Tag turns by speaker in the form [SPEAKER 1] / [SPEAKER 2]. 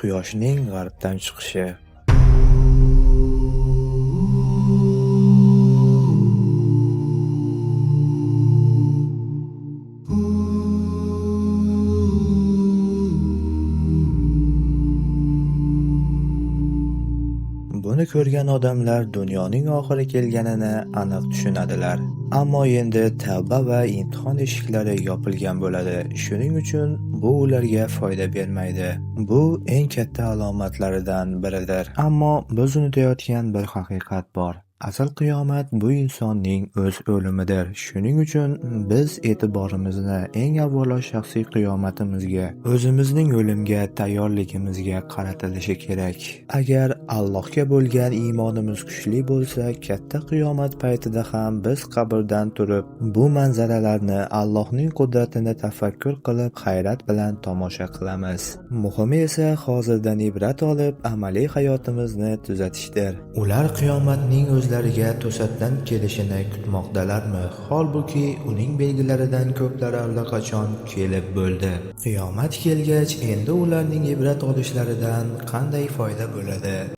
[SPEAKER 1] Quyoshning g'arbdan chiqishi. Buni ko'rgan odamlar dunyoning oxiri kelganini aniq tushunadilar. Ammo endi tavba va imtihon eshiklari yopilgan bo'ladi. Shuning uchun bu ularga foyda bermaydi. Bu eng katta alomatlaridan biridir. Ammo biz unutayotgan bir haqiqat bor. Asl qiyomat bu insonning o'z o'limidir. Shuning uchun biz e'tiborimizni eng avvalo shaxsiy qiyomatimizga, o'zimizning o'limga tayyorligimizga qaratilishi kerak. Agar Allohga bo'lgan iymonimiz kuchli bo'lsa, katta qiyomat paytida ham biz qabrdan turib, bu manzaralarni, Allohning qudratini tafakkur qilib, hayrat bilan tomosha qilamiz. Muhimi esa hozirdan ibrat olib, amaliy hayotimizni tuzatishdir. Ular qiyomatning o'zlariga to'satdan kelishini kutmoqdalarmi? Holbuki uning belgilaridan ko'plari allaqachon kelib bo'ldi. Qiyomat kelgach, endi ularning ibrat olishlaridan qanday foyda bo'ladi?